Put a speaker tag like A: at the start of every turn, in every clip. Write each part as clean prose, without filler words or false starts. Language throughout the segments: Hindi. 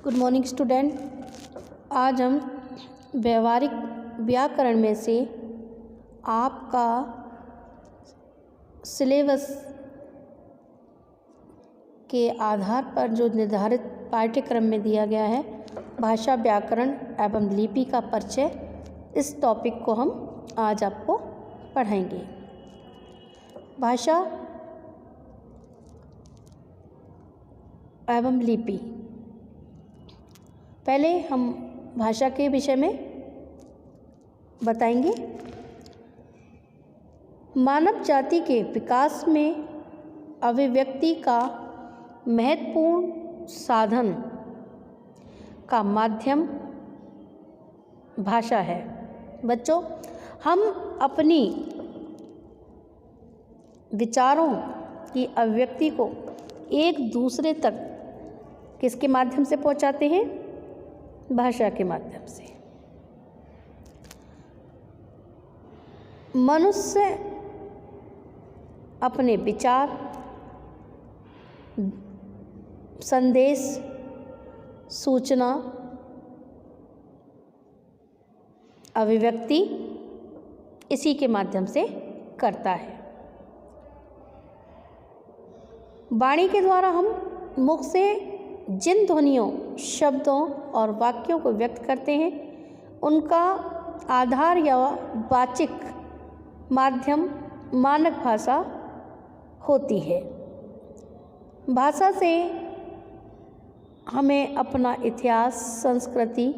A: Good morning student. आज हम व्यवहारिक व्याकरण में से आपका सिलेबस के आधार पर जो निर्धारित पाठ्यक्रम में दिया गया है भाषा व्याकरण एवं लिपि का परिचय, इस टॉपिक को हम आज आपको पढ़ाएंगे। भाषा एवं लिपि। पहले हम भाषा के विषय में बताएंगे। मानव जाति के विकास में अभिव्यक्ति का महत्वपूर्ण साधन का माध्यम भाषा है। बच्चों, हम अपनी विचारों की अभिव्यक्ति को एक दूसरे तक किसके माध्यम से पहुंचाते हैं? भाषा के माध्यम से। मनुष्य अपने विचार, संदेश, सूचना, अभिव्यक्ति इसी के माध्यम से करता है। वाणी के द्वारा हम मुख से जिन ध्वनियों, शब्दों और वाक्यों को व्यक्त करते हैं, उनका आधार या वाचिक माध्यम मानक भाषा होती है। भाषा से हमें अपना इतिहास, संस्कृति,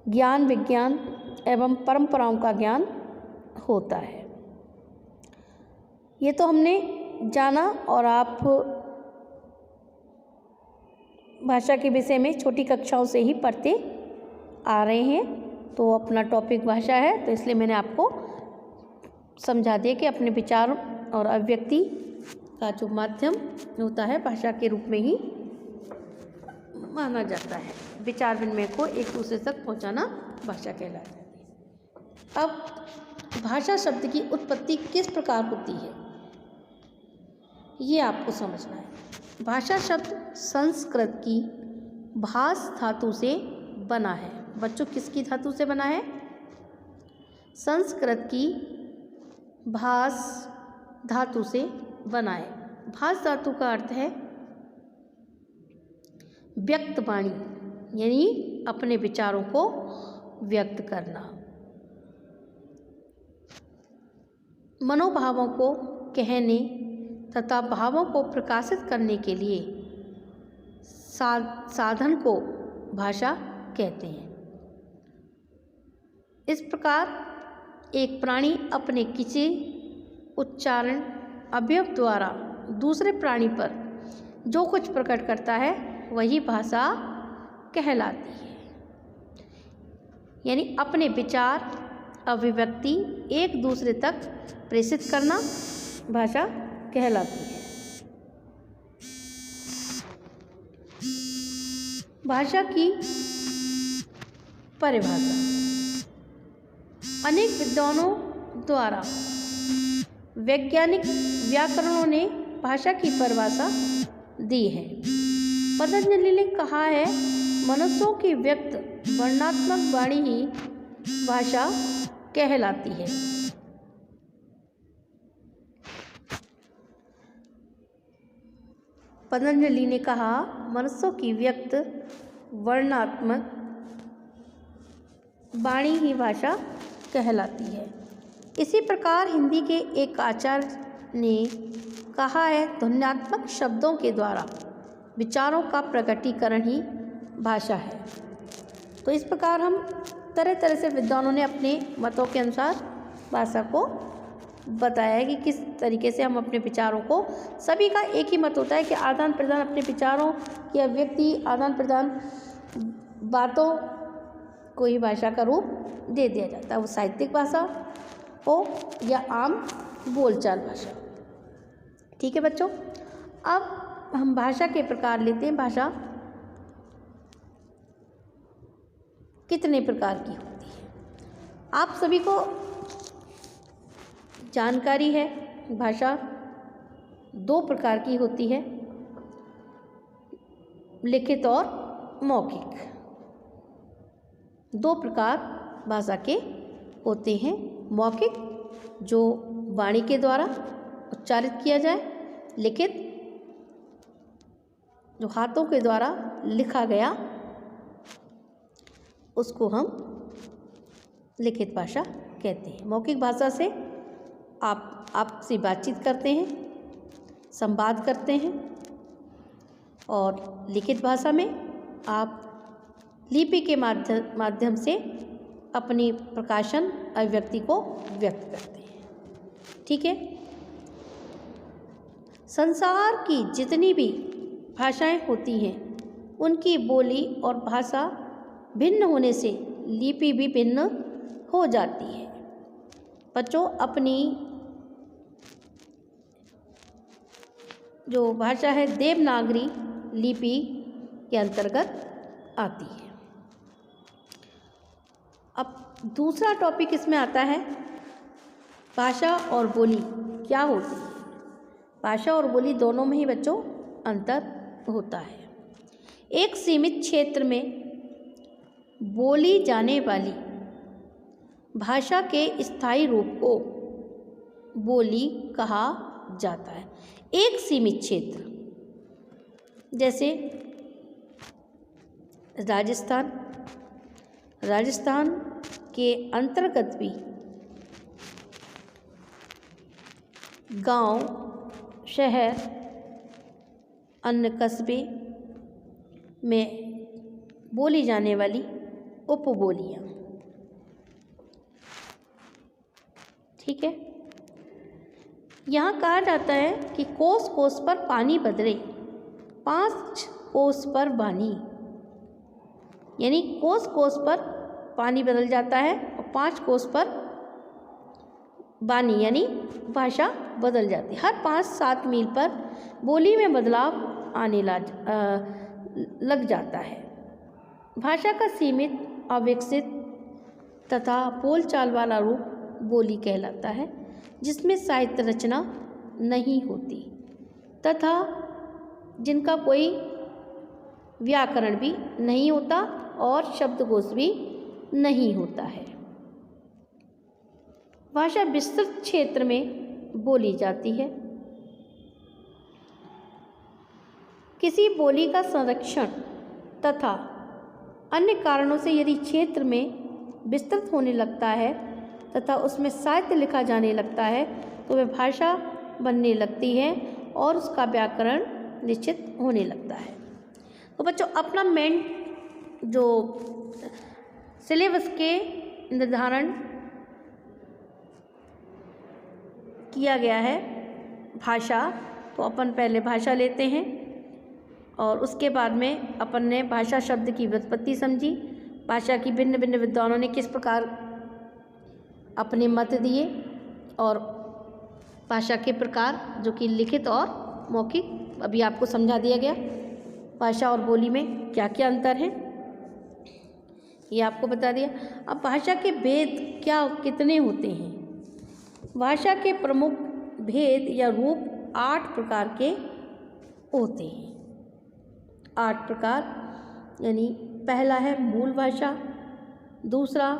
A: ज्ञान, विज्ञान एवं परंपराओं का ज्ञान होता है। ये तो हमने जाना और आप भाषा के विषय में छोटी कक्षाओं से ही पढ़ते आ रहे हैं। तो अपना टॉपिक भाषा है, तो इसलिए मैंने आपको समझा दिया कि अपने विचार और अभिव्यक्ति का जो माध्यम होता है भाषा के रूप में ही माना जाता है। विचार विनिमय को एक दूसरे तक पहुंचाना भाषा कहलाता है। अब भाषा शब्द की उत्पत्ति किस प्रकार होती है, ये आपको समझना है। भाषा शब्द संस्कृत की भास धातु से बना है। बच्चों, किसकी धातु से बना है? संस्कृत की भास धातु से बना है। भास धातु का अर्थ है व्यक्त वाणी, यानी अपने विचारों को व्यक्त करना, मनोभावों को कहने तथा भावों को प्रकाशित करने के लिए साधन को भाषा कहते हैं। इस प्रकार एक प्राणी अपने किसी उच्चारण अवयव द्वारा दूसरे प्राणी पर जो कुछ प्रकट करता है वही भाषा कहलाती है। यानी अपने विचार, अभिव्यक्ति एक दूसरे तक प्रेषित करना भाषा कहलाती है। भाषा की परिभाषा। अनेक विद्वानों द्वारा वैज्ञानिक व्याकरणों ने भाषा की परिभाषा दी है। पतंजलि ने कहा है, मनुष्यों की व्यक्त वर्णनात्मक वाणी ही भाषा कहलाती है। पतंजलि ने कहा, मनुष्यों की व्यक्त वर्णनात्मक वाणी ही भाषा कहलाती है। इसी प्रकार हिंदी के एक आचार्य ने कहा है, ध्वन्यात्मक शब्दों के द्वारा विचारों का प्रकटीकरण ही भाषा है। तो इस प्रकार हम तरह तरह से विद्वानों ने अपने मतों के अनुसार भाषा को बताया है कि किस तरीके से हम अपने विचारों को, सभी का एक ही मत होता है कि आदान प्रदान, अपने विचारों की अभिव्यक्ति, आदान प्रदान, बातों को ही भाषा का रूप दे दिया जाता है। वो साहित्यिक भाषा हो या आम बोलचाल भाषा। ठीक है बच्चों, अब हम भाषा के प्रकार लेते हैं। भाषा कितने प्रकार की होती है आप सभी को जानकारी है। भाषा दो प्रकार की होती है, लिखित और मौखिक। दो प्रकार भाषा के होते हैं, मौखिक जो वाणी के द्वारा उच्चारित किया जाए, लिखित जो हाथों के द्वारा लिखा गया उसको हम लिखित भाषा कहते हैं। मौखिक भाषा से आप आपसे बातचीत करते हैं, संवाद करते हैं, और लिखित भाषा में आप लिपि के माध्यम से अपनी प्रकाशन अभिव्यक्ति को व्यक्त करते हैं। ठीक है। संसार की जितनी भी भाषाएं होती हैं उनकी बोली और भाषा भिन्न होने से लिपि भी भिन्न हो जाती है। बच्चों, अपनी जो भाषा है देवनागरी लिपि के अंतर्गत आती है। अब दूसरा टॉपिक इसमें आता है, भाषा और बोली क्या होती है। भाषा और बोली दोनों में ही बच्चों अंतर होता है। एक सीमित क्षेत्र में बोली जाने वाली भाषा के स्थायी रूप को बोली कहा जाता है। एक सीमित क्षेत्र, जैसे राजस्थान के अंतर्गत भी गांव, शहर, अन्य कस्बे में बोली जाने वाली उपबोलियाँ। ठीक है। यहाँ कहा जाता है कि कोस कोस पर पानी बदले 5 कोस पर वाणी, यानी कोस कोस पर पानी बदल जाता है और 5 कोस पर वाणी यानी भाषा बदल जाती है। हर 5-7 मील पर बोली में बदलाव आने लग जाता है। भाषा का सीमित, अविकसित तथा बोलचाल वाला रूप बोली कहलाता है, जिसमें साहित्य रचना नहीं होती तथा जिनका कोई व्याकरण भी नहीं होता और शब्दकोश भी नहीं होता है। भाषा विस्तृत क्षेत्र में बोली जाती है। किसी बोली का संरक्षण तथा अन्य कारणों से यदि क्षेत्र में विस्तृत होने लगता है तथा उसमें साहित्य लिखा जाने लगता है तो वह भाषा बनने लगती है और उसका व्याकरण निश्चित होने लगता है। तो बच्चों, अपना मेन जो सिलेबस के निर्धारण किया गया है भाषा, तो अपन पहले भाषा लेते हैं और उसके बाद में अपन ने भाषा शब्द की व्युत्पत्ति समझी, भाषा की भिन्न भिन्न विद्वानों ने किस प्रकार अपने मत दिए और भाषा के प्रकार जो कि लिखित और मौखिक अभी आपको समझा दिया गया। भाषा और बोली में क्या क्या अंतर है ये आपको बता दिया। अब भाषा के भेद कितने होते हैं। भाषा के प्रमुख भेद या रूप 8 प्रकार के होते हैं। 8 प्रकार, यानी पहला है मूल भाषा, दूसरा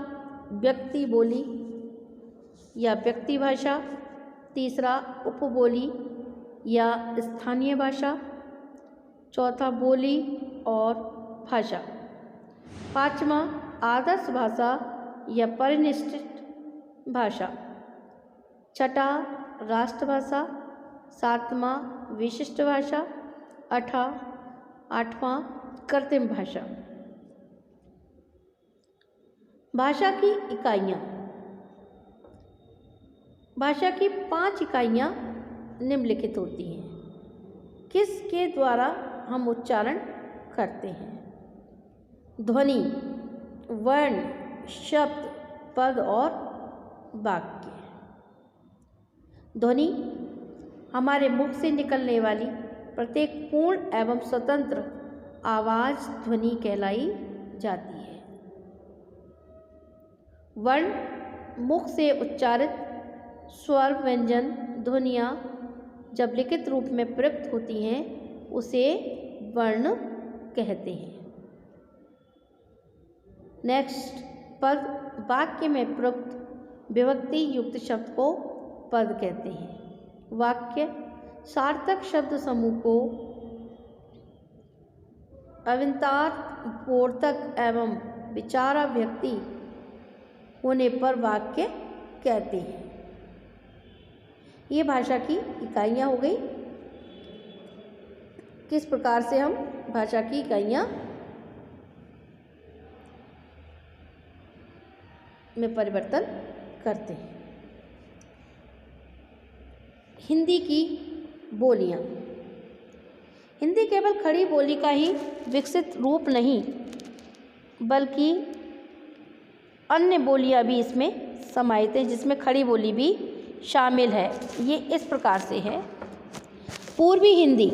A: व्यक्ति बोली या व्यक्ति भाषा, तीसरा उपबोली या स्थानीय भाषा, चौथा बोली और भाषा, पांचवा आदर्श भाषा या परिनिष्ठित भाषा, छठा राष्ट्रभाषा, सातवां विशिष्ट भाषा, आठवां कृत्रिम भाषा। भाषा की इकाइयाँ। भाषा की 5 इकाइयाँ निम्नलिखित होती हैं। किसके द्वारा हम उच्चारण करते हैं। ध्वनि, वर्ण, शब्द, पद और वाक्य। ध्वनि हमारे मुख से निकलने वाली प्रत्येक पूर्ण एवं स्वतंत्र आवाज़ ध्वनि कहलाई जाती है। वर्ण मुख से उच्चारित स्वर, व्यंजन, ध्वनियाँ जब लिखित रूप में प्रयुक्त होती हैं उसे वर्ण कहते हैं। नेक्स्ट, पद, वाक्य में प्रयुक्त विभक्ति युक्त शब्द को पद कहते हैं। वाक्य सार्थक शब्द समूह को अविन्तार्थबोधक एवं विचाराव्यक्ति होने पर वाक्य कहते हैं। ये भाषा की इकाइयाँ हो गई। किस प्रकार से हम भाषा की इकाइयाँ में परिवर्तन करते हैं। हिंदी की बोलियाँ। हिंदी केवल खड़ी बोली का ही विकसित रूप नहीं, बल्कि अन्य बोलियाँ भी इसमें समाहित हैं, जिसमें खड़ी बोली भी शामिल है। ये इस प्रकार से है। पूर्वी हिंदी।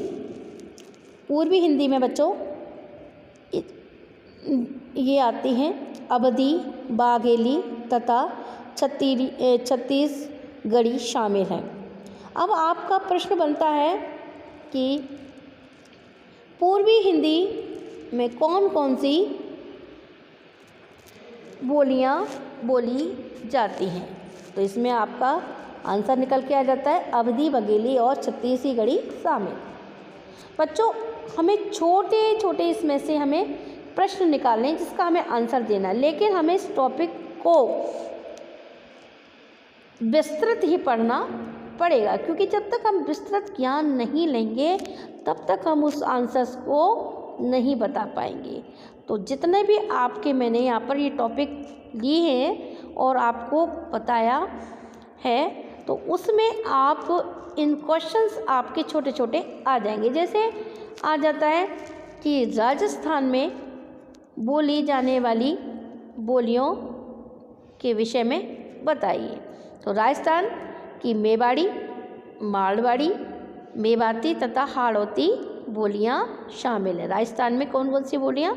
A: पूर्वी हिंदी में बच्चों ये आती हैं अवधी, बाघेली तथा छत्तीसगढ़ी शामिल हैं। अब आपका प्रश्न बनता है कि पूर्वी हिंदी में कौन कौन सी बोलियाँ बोली जाती हैं? तो इसमें आपका आंसर निकल के आ जाता है अवधी, बघेली और छत्तीसगढ़ी शामिल। बच्चों, हमें छोटे छोटे इसमें से हमें प्रश्न निकालने हैं जिसका हमें आंसर देना है, लेकिन हमें इस टॉपिक को विस्तृत ही पढ़ना पड़ेगा, क्योंकि जब तक हम विस्तृत ज्ञान नहीं लेंगे तब तक हम उस आंसर्स को नहीं बता पाएंगे। तो जितने भी आपके मैंने यहाँ पर ये टॉपिक लिए हैं और आपको बताया है, तो उसमें आप इन क्वेश्चंस आपके छोटे छोटे आ जाएंगे। जैसे आ जाता है कि राजस्थान में बोली जाने वाली बोलियों के विषय में बताइए। तो राजस्थान की मेवाड़ी, मारवाड़ी, मेवाती तथा हाड़ौती बोलियां शामिल हैं। राजस्थान में कौन कौन सी बोलियां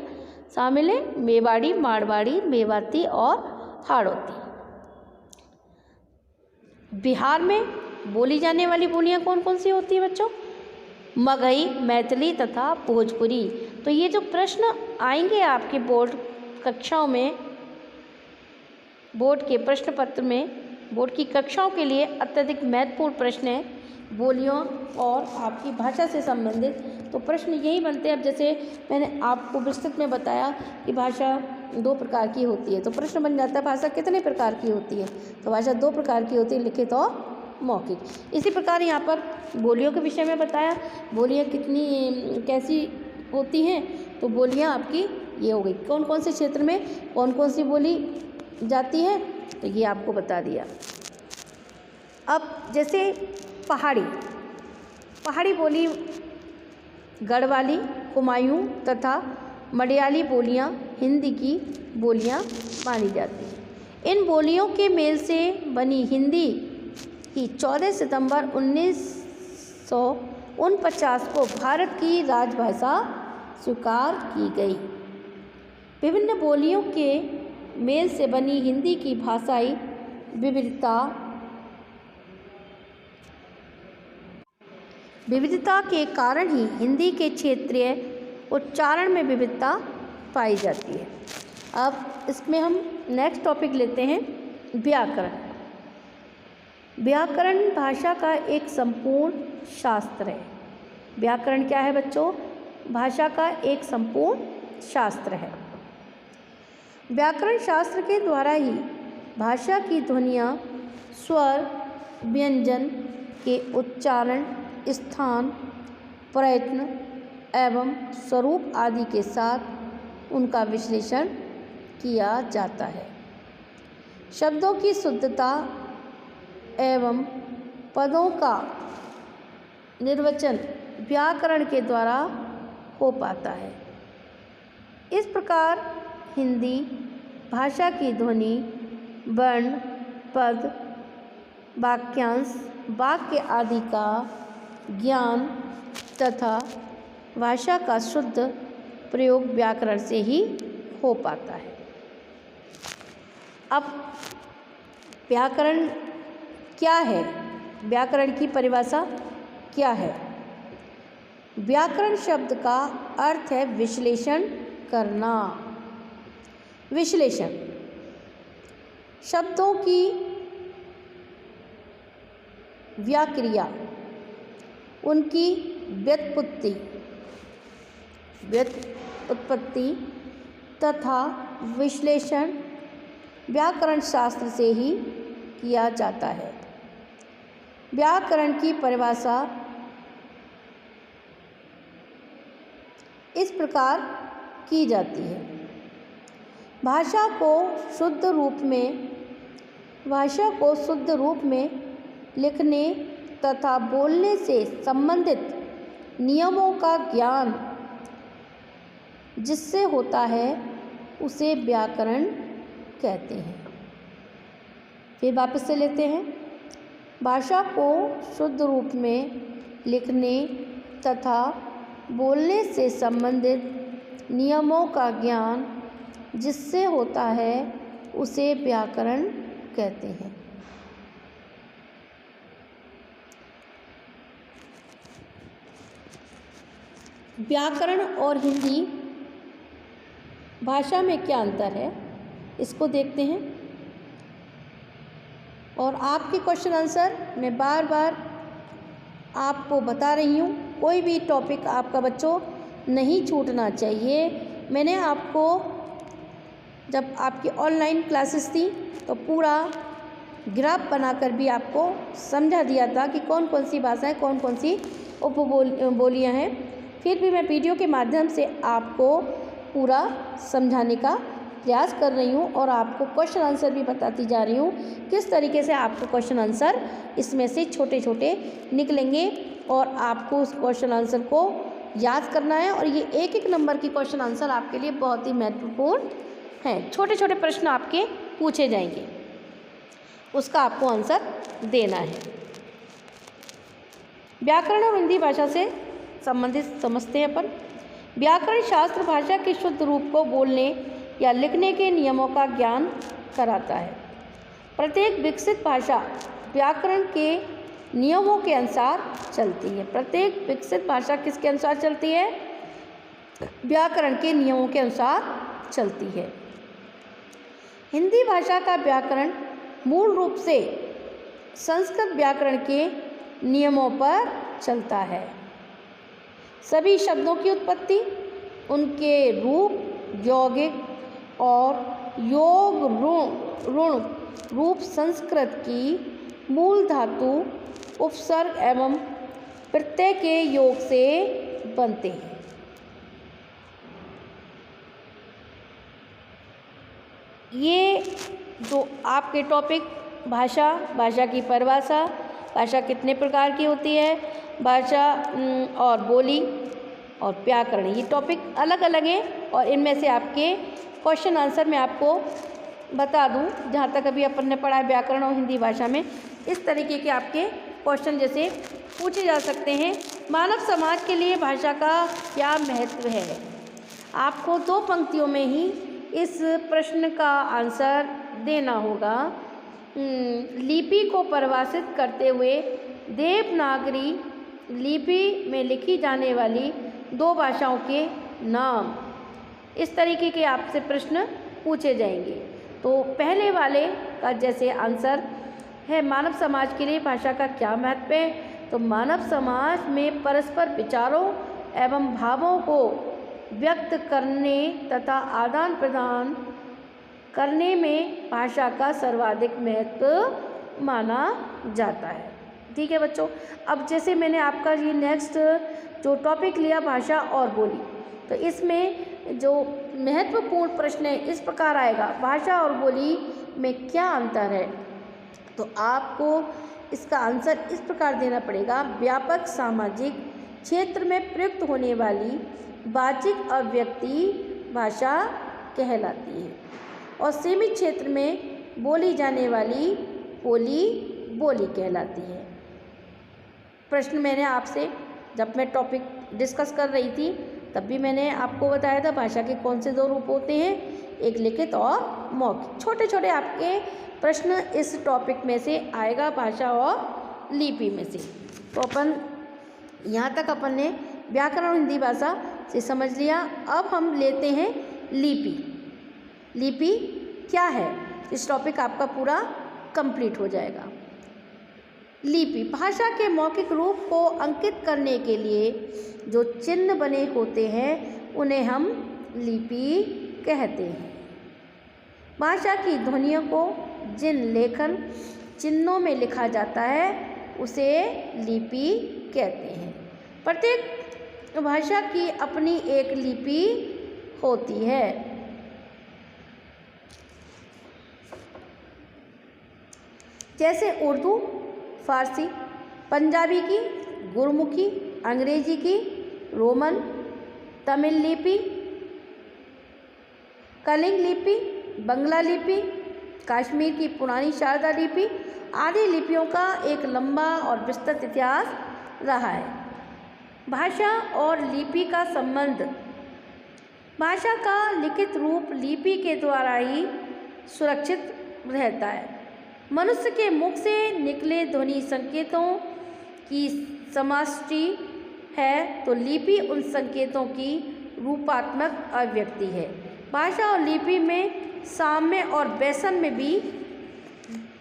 A: शामिल हैं? मेवाड़ी, मारवाड़ी, मेवाती और हाड़ौती। बिहार में बोली जाने वाली बोलियां कौन कौन सी होती हैं बच्चों? मगही, मैथिली तथा भोजपुरी। तो ये जो प्रश्न आएंगे आपके बोर्ड कक्षाओं में, बोर्ड के प्रश्न पत्र में, बोर्ड की कक्षाओं के लिए अत्यधिक महत्वपूर्ण प्रश्न है बोलियों और आपकी भाषा से संबंधित। तो प्रश्न यही बनते हैं। अब जैसे मैंने आपको विस्तृत में बताया कि भाषा 2 प्रकार की होती है, तो प्रश्न बन जाता है भाषा कितने प्रकार की होती है? तो भाषा 2 प्रकार की होती है, लिखित और मौखिक। इसी प्रकार यहाँ पर बोलियों के विषय में बताया, बोलियाँ कितनी कैसी होती हैं। तो बोलियाँ आपकी ये हो गई, कौन कौन से क्षेत्र में कौन कौन सी बोली जाती है, तो ये आपको बता दिया। अब जैसे पहाड़ी बोली गढ़वाली, कुमायूं तथा मलयाली बोलियां हिंदी की बोलियां मानी जाती हैं। इन बोलियों के मेल से बनी हिंदी की 14 सितंबर 1949 को भारत की राजभाषा स्वीकार की गई। विभिन्न बोलियों के मेल से बनी हिंदी की भाषाई विविधता के कारण ही हिंदी के क्षेत्रीय उच्चारण में विविधता पाई जाती है। अब इसमें हम नेक्स्ट टॉपिक लेते हैं व्याकरण। व्याकरण भाषा का एक संपूर्ण शास्त्र है। व्याकरण क्या है बच्चों? भाषा का एक संपूर्ण शास्त्र है। व्याकरण शास्त्र के द्वारा ही भाषा की ध्वनियाँ, स्वर, व्यंजन के उच्चारण, स्थान, प्रयत्न एवं स्वरूप आदि के साथ उनका विश्लेषण किया जाता है। शब्दों की शुद्धता एवं पदों का निर्वचन व्याकरण के द्वारा हो पाता है। इस प्रकार हिंदी भाषा की ध्वनि, वर्ण, पद, वाक्यांश, वाक्य आदि का ज्ञान तथा भाषा का शुद्ध प्रयोग व्याकरण से ही हो पाता है। अब व्याकरण क्या है? व्याकरण की परिभाषा क्या है? व्याकरण शब्द का अर्थ है विश्लेषण करना। विश्लेषण, शब्दों की व्याक्रिया, उनकी व्युत्पत्ति तथा विश्लेषण व्याकरण शास्त्र से ही किया जाता है। व्याकरण की परिभाषा इस प्रकार की जाती है। भाषा को शुद्ध रूप में लिखने तथा बोलने से संबंधित नियमों का ज्ञान जिससे होता है उसे व्याकरण कहते हैं। फिर वापस से लेते हैं। भाषा को शुद्ध रूप में लिखने तथा बोलने से संबंधित नियमों का ज्ञान जिससे होता है उसे व्याकरण कहते हैं। व्याकरण और हिंदी भाषा में क्या अंतर है, इसको देखते हैं। और आपके क्वेश्चन आंसर मैं बार बार आपको बता रही हूँ, कोई भी टॉपिक आपका बच्चों नहीं छूटना चाहिए। मैंने आपको जब आपकी ऑनलाइन क्लासेस थी तो पूरा ग्राफ बनाकर भी आपको समझा दिया था कि कौन कौन सी भाषाएं, कौन कौन सी उपबोलियाँ हैं। फिर भी मैं वीडियो के माध्यम से आपको पूरा समझाने का प्रयास कर रही हूँ और आपको क्वेश्चन आंसर भी बताती जा रही हूँ किस तरीके से आपको क्वेश्चन आंसर इसमें से छोटे छोटे निकलेंगे और आपको उस क्वेश्चन आंसर को याद करना है। और ये एक एक नंबर की क्वेश्चन आंसर आपके लिए बहुत ही महत्वपूर्ण हैं। छोटे छोटे प्रश्न आपके पूछे जाएंगे, उसका आपको आंसर देना है। व्याकरण और हिंदी भाषा से संबंधित समझते हैं अपन। व्याकरण शास्त्र भाषा के शुद्ध रूप को बोलने या लिखने के नियमों का ज्ञान कराता है। प्रत्येक विकसित भाषा व्याकरण के नियमों के अनुसार चलती है। प्रत्येक विकसित भाषा किसके अनुसार चलती है? व्याकरण के नियमों के अनुसार चलती है। हिंदी भाषा का व्याकरण मूल रूप से संस्कृत व्याकरण के नियमों पर चलता है। सभी शब्दों की उत्पत्ति, उनके रूप, यौगिक और योग ऋण रूप संस्कृत की मूल धातु उपसर्ग एवं प्रत्यय के योग से बनते हैं। ये जो आपके टॉपिक भाषा की परिभाषा, भाषा कितने प्रकार की होती है, भाषा और बोली और व्याकरण, ये टॉपिक अलग अलग हैं और इनमें से आपके क्वेश्चन आंसर मैं आपको बता दूं। जहाँ तक अभी अपन ने पढ़ा है व्याकरण और हिंदी भाषा में इस तरीके के आपके क्वेश्चन जैसे पूछे जा सकते हैं। मानव समाज के लिए भाषा का क्या महत्व है? आपको 2 पंक्तियों में ही इस प्रश्न का आंसर देना होगा। लिपि को परिभाषित करते हुए देवनागरी लिपि में लिखी जाने वाली 2 भाषाओं के नाम, इस तरीके के आपसे प्रश्न पूछे जाएंगे। तो पहले वाले का जैसे आंसर है मानव समाज के लिए भाषा का क्या महत्व है, तो मानव समाज में परस्पर विचारों एवं भावों को व्यक्त करने तथा आदान प्रदान करने में भाषा का सर्वाधिक महत्व माना जाता है। ठीक है बच्चों, अब जैसे मैंने आपका ये नेक्स्ट जो टॉपिक लिया भाषा और बोली, तो इसमें जो महत्वपूर्ण प्रश्न है इस प्रकार आएगा, भाषा और बोली में क्या अंतर है? तो आपको इसका आंसर इस प्रकार देना पड़ेगा। व्यापक सामाजिक क्षेत्र में प्रयुक्त होने वाली वाचिक अभिव्यक्ति भाषा कहलाती है और सीमित क्षेत्र में बोली जाने वाली बोली बोली कहलाती है। प्रश्न मैंने आपसे जब मैं टॉपिक डिस्कस कर रही थी तब भी मैंने आपको बताया था भाषा के कौन से 2 रूप होते हैं, एक लिखित और मौखिक। छोटे छोटे आपके प्रश्न इस टॉपिक में से आएगा, भाषा और लिपि में से। तो अपन यहाँ तक अपन ने व्याकरण और हिंदी भाषा से समझ लिया। अब हम लेते हैं लिपि। लिपि क्या है? इस टॉपिक आपका पूरा कंप्लीट हो जाएगा। लिपि भाषा के मौखिक रूप को अंकित करने के लिए जो चिन्ह बने होते हैं उन्हें हम लिपि कहते हैं। भाषा की ध्वनियों को जिन लेखन चिन्हों में लिखा जाता है उसे लिपि कहते हैं। प्रत्येक भाषा की अपनी एक लिपि होती है। जैसे उर्दू, फारसी, पंजाबी की, गुरमुखी, अंग्रेजी की, रोमन, तमिल लिपि, कलिंग लिपि, बंगला लिपि, कश्मीर की पुरानी शारदा लिपि आदि लिपियों का एक लंबा और विस्तृत इतिहास रहा है। भाषा और लिपि का संबंध। भाषा का लिखित रूप लिपि के द्वारा ही सुरक्षित रहता है। मनुष्य के मुख से निकले ध्वनि संकेतों की समष्टि है तो लिपि उन संकेतों की रूपात्मक अभिव्यक्ति है। भाषा और लिपि में साम्य और वैषम्य भी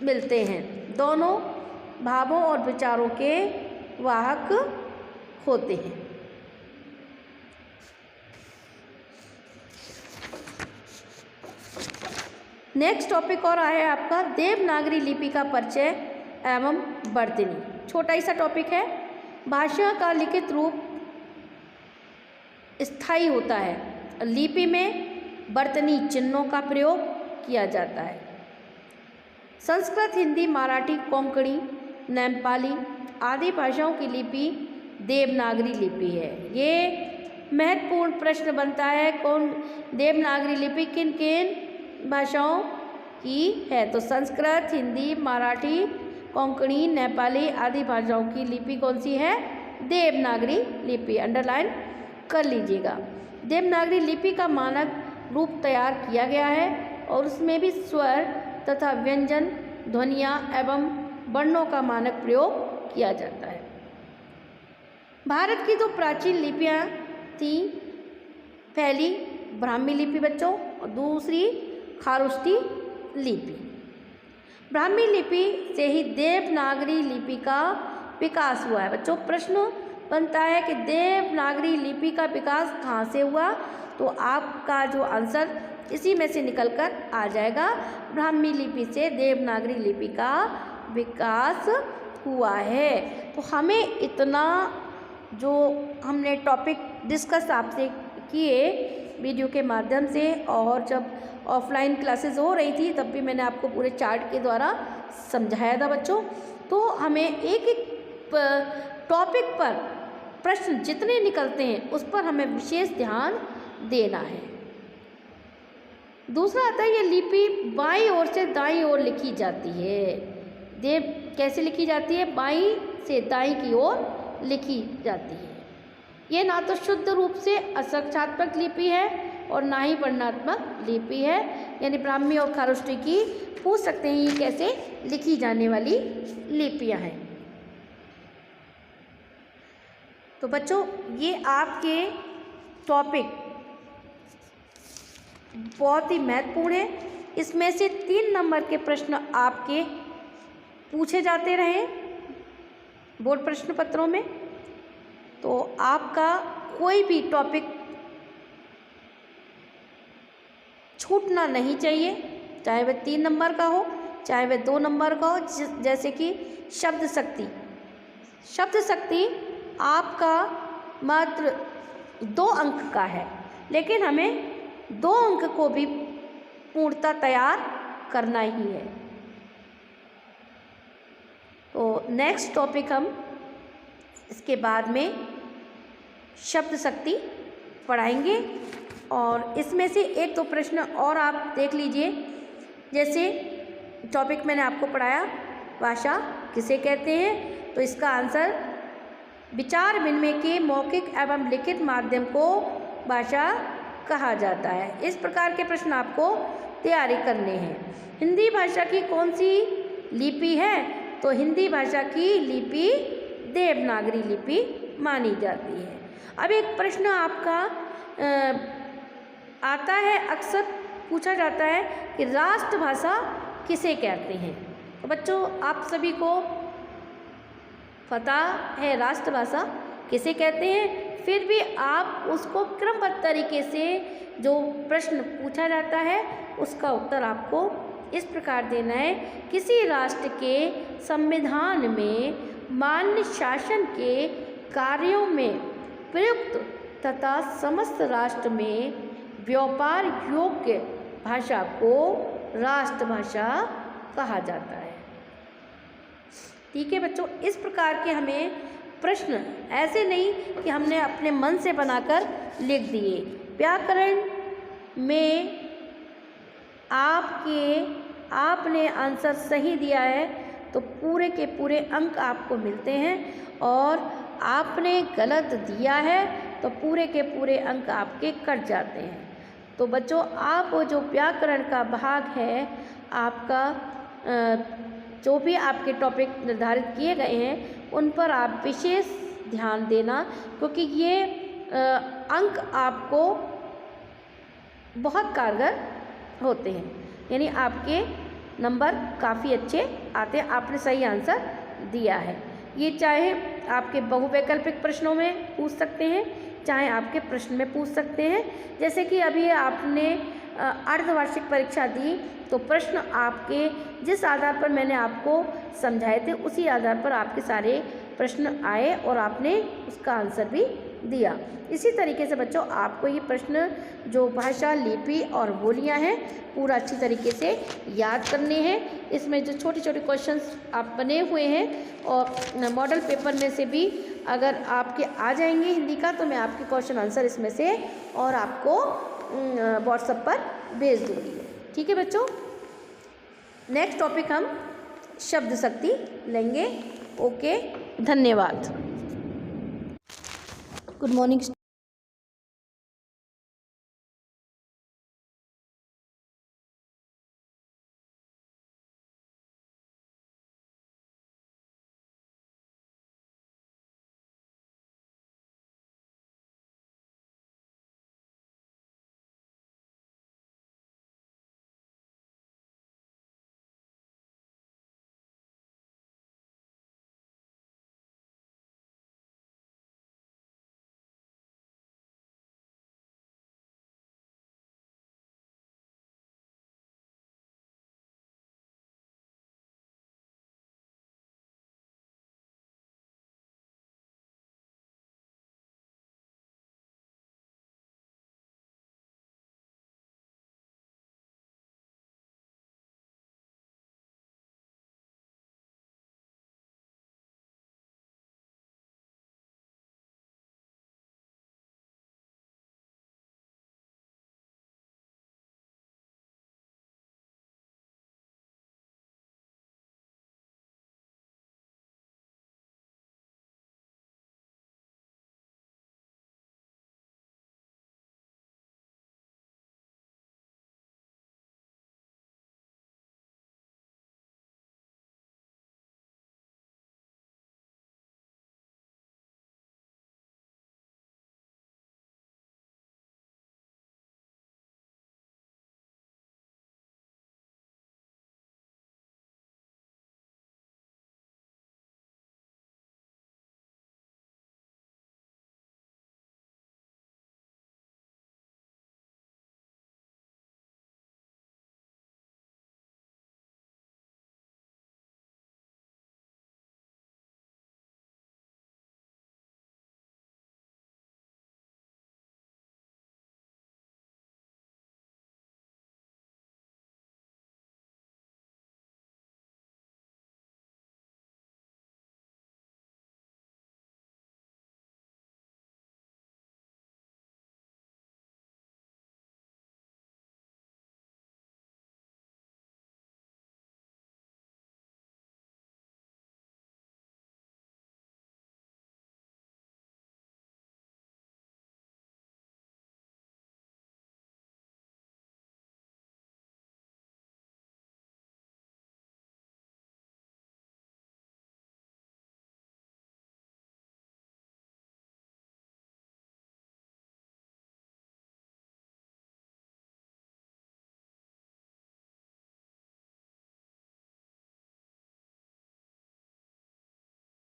A: मिलते हैं। दोनों भावों और विचारों के वाहक होते हैं। नेक्स्ट टॉपिक और आया है आपका देवनागरी लिपि का परिचय एवं वर्तनी। छोटा ही सा टॉपिक है। भाषा का लिखित रूप स्थायी होता है। लिपि में वर्तनी चिन्हों का प्रयोग किया जाता है। संस्कृत, हिंदी, मराठी, कोंकणी, नेपाली आदि भाषाओं की लिपि देवनागरी लिपि है। ये महत्वपूर्ण प्रश्न बनता है, कौन देवनागरी लिपि किन किन भाषाओं की है? तो संस्कृत, हिंदी, मराठी, कोंकणी, नेपाली आदि भाषाओं की लिपि कौन सी है? देवनागरी लिपि। अंडरलाइन कर लीजिएगा। देवनागरी लिपि का मानक रूप तैयार किया गया है और उसमें भी स्वर तथा व्यंजन, ध्वनियाँ एवं वर्णों का मानक प्रयोग किया जाता है। भारत की दो प्राचीन लिपियाँ थीं, पहली ब्राह्मी लिपि बच्चों और दूसरी खारोष्ठी लिपि। ब्राह्मी लिपि से ही देवनागरी लिपि का विकास हुआ है। बच्चों प्रश्न बनता है कि देवनागरी लिपि का विकास कहाँ से हुआ? तो आपका जो आंसर इसी में से निकल कर आ जाएगा। ब्राह्मी लिपि से देवनागरी लिपि का विकास हुआ है। तो हमें इतना जो हमने टॉपिक डिस्कस आपसे किए वीडियो के माध्यम से, और जब ऑफलाइन क्लासेस हो रही थी तब भी मैंने आपको पूरे चार्ट के द्वारा समझाया था बच्चों। तो हमें एक एक टॉपिक पर प्रश्न जितने निकलते हैं उस पर हमें विशेष ध्यान देना है। दूसरा आता है ये लिपि बाईं ओर से दाईं ओर लिखी जाती है। देव कैसे लिखी जाती है? बाईं से दाईं की ओर लिखी जाती है। ये ना तो शुद्ध रूप से असंख्यात्मक लिपि है और ना ही वर्णात्मक लिपि है। यानी ब्राह्मी और खारोष्ठी की पूछ सकते हैं ये कैसे लिखी जाने वाली लिपियां हैं। तो बच्चों ये आपके टॉपिक बहुत ही महत्वपूर्ण है। इसमें से 3 नंबर के प्रश्न आपके पूछे जाते रहे बोर्ड प्रश्न पत्रों में। तो आपका कोई भी टॉपिक छूटना नहीं चाहिए, चाहे वह 3 नंबर का हो चाहे वह 2 नंबर का हो। जैसे कि शब्द शक्ति। शब्द शक्ति आपका मात्र 2 अंक का है, लेकिन हमें 2 अंक को भी पूर्णतः तैयार करना ही है। तो नेक्स्ट टॉपिक हम इसके बाद में शब्द शक्ति पढ़ाएंगे, और इसमें से 1-2 प्रश्न और आप देख लीजिए। जैसे टॉपिक मैंने आपको पढ़ाया भाषा किसे कहते हैं, तो इसका आंसर विचार विनिमय के मौखिक एवं लिखित माध्यम को भाषा कहा जाता है। इस प्रकार के प्रश्न आपको तैयारी करने हैं। हिंदी भाषा की कौन सी लिपि है? तो हिंदी भाषा की लिपि देवनागरी लिपि मानी जाती है। अब एक प्रश्न आपका आता है अक्सर पूछा जाता है कि राष्ट्रभाषा किसे कहते हैं। तो बच्चों आप सभी को पता है राष्ट्रभाषा किसे कहते हैं, फिर भी आप उसको क्रमबद्ध तरीके से जो प्रश्न पूछा जाता है उसका उत्तर आपको इस प्रकार देना है। किसी राष्ट्र के संविधान में मान्य शासन के कार्यों में प्रयुक्त तथा समस्त राष्ट्र में व्यापार योग्य भाषा को राष्ट्रभाषा कहा जाता है। ठीक है बच्चों, इस प्रकार के हमें प्रश्न ऐसे नहीं कि हमने अपने मन से बनाकर लिख दिए। व्याकरण में आपने आंसर सही दिया है तो पूरे के पूरे अंक आपको मिलते हैं, और आपने गलत दिया है तो पूरे के पूरे अंक आपके कट जाते हैं। तो बच्चों आप जो व्याकरण का भाग है आपका, जो भी आपके टॉपिक निर्धारित किए गए हैं उन पर आप विशेष ध्यान देना, क्योंकि ये अंक आपको बहुत कारगर होते हैं, यानी आपके नंबर काफ़ी अच्छे आते हैं। आपने सही आंसर दिया है। ये चाहे आपके बहुवैकल्पिक प्रश्नों में पूछ सकते हैं, चाहे आपके प्रश्न में पूछ सकते हैं। जैसे कि अभी आपने अर्धवार्षिक परीक्षा दी तो प्रश्न आपके जिस आधार पर मैंने आपको समझाए थे उसी आधार पर आपके सारे प्रश्न आए और आपने उसका आंसर भी दिया। इसी तरीके से बच्चों आपको ये प्रश्न जो भाषा, लिपि और बोलियां हैं पूरा अच्छी तरीके से याद करने हैं। इसमें जो छोटे छोटे क्वेश्चंस आप बने हुए हैं और मॉडल पेपर में से भी अगर आपके आ जाएंगे हिंदी का तो मैं आपके क्वेश्चन आंसर इसमें से और आपको व्हाट्सएप पर भेज दूँगी। ठीक है बच्चों, नेक्स्ट टॉपिक हम शब्द शक्ति लेंगे। ओके, धन्यवाद। Good morning.